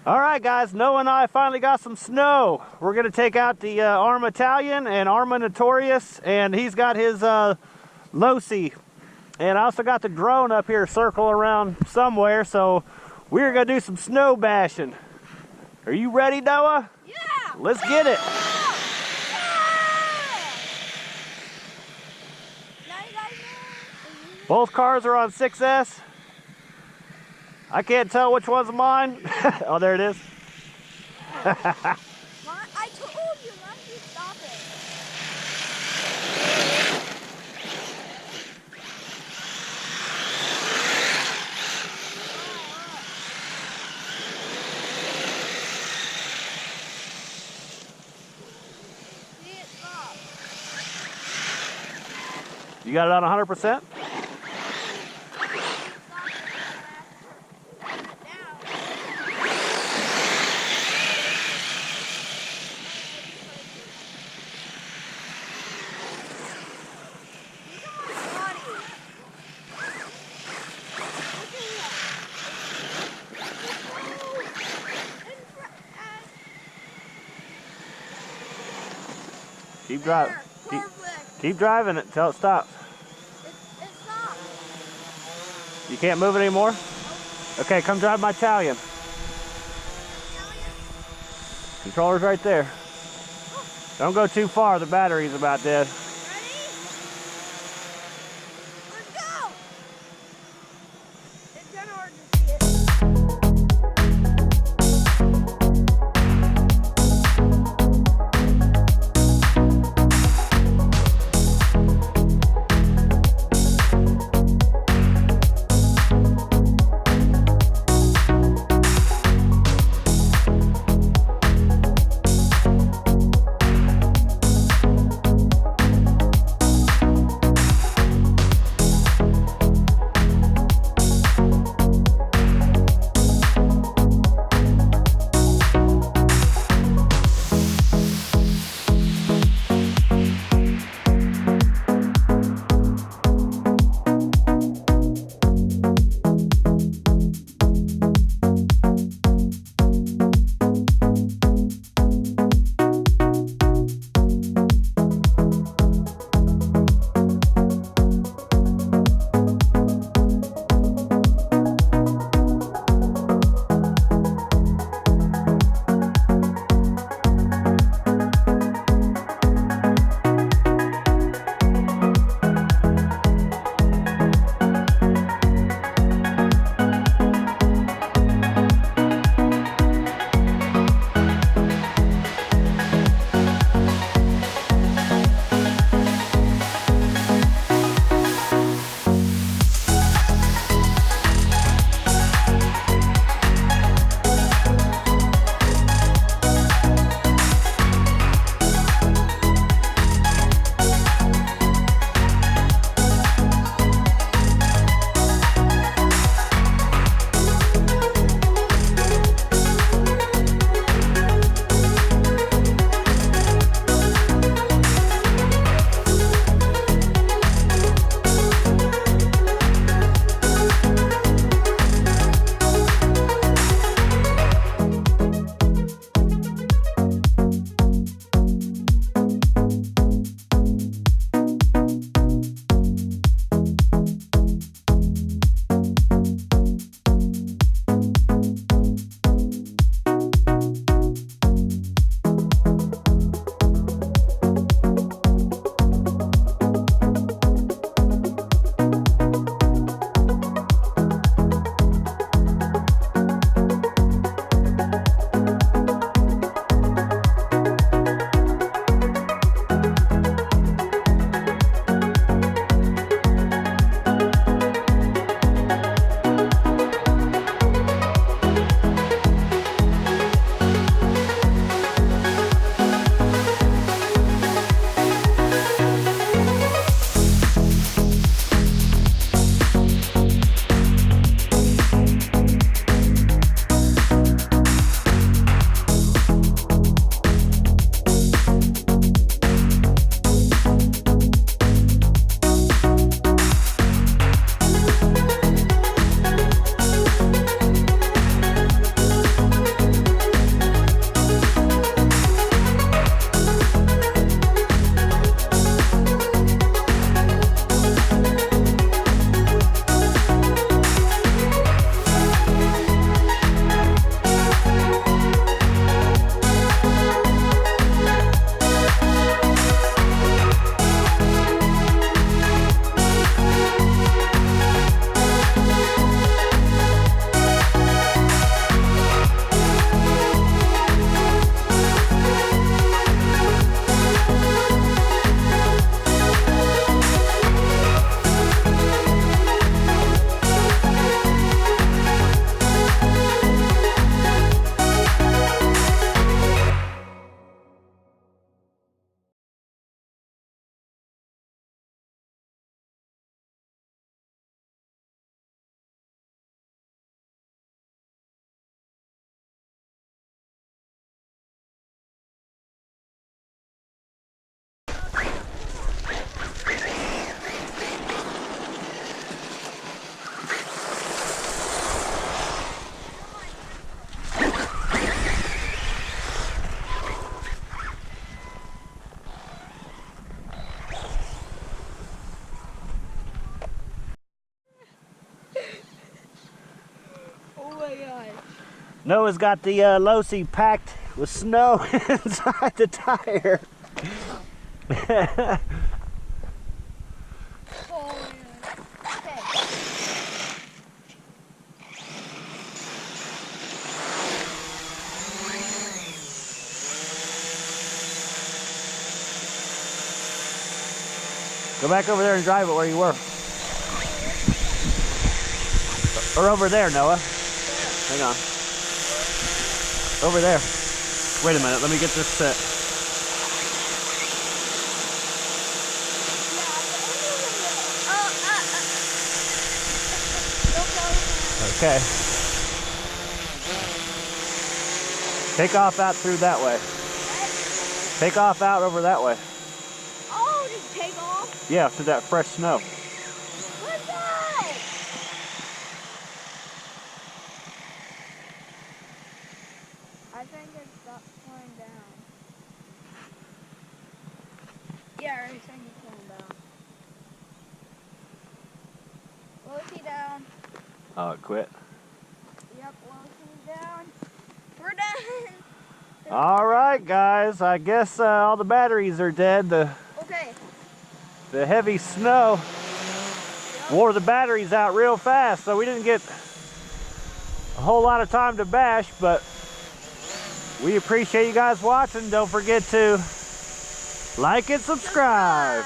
All right, guys, Noah and I finally got some snow. We're going to take out the Arrma Talion and Arrma Notorious, and he's got his Losi. And I also got the drone up here circling around somewhere, so we're going to do some snow bashing. Are you ready, Noah? Yeah! Let's get it. Both cars are on 6S. I can't tell which one's mine. Oh, there it is. I told you not to stop it. See it stop. You got it on 100%? Keep driving. Keep driving it until it stops. It stopped. You can't move it anymore? Okay, come drive my Talion. Controller's right there. Don't go too far, the battery's about dead. Ready? Let's go! It's kind of hard to see it. my god. Noah's got the Losi packed with snow inside the tire. Oh, man. Okay. Go back over there and drive it where you were. Or over there, Noah. Hang on. Over there. Wait a minute, let me get this set. Okay. Take off out through that way. Take off out over that way. Oh, just take off? Yeah, through that fresh snow. What's that? I think it stopped slowing down. Yeah, I think it's slowing down. Low-key down. Oh, it quit. Yep, low-key down. We're done. All right, guys. I guess all the batteries are dead. Okay. The heavy snow wore the batteries out real fast, so we didn't get a whole lot of time to bash, but we appreciate you guys watching. Don't forget to like and subscribe.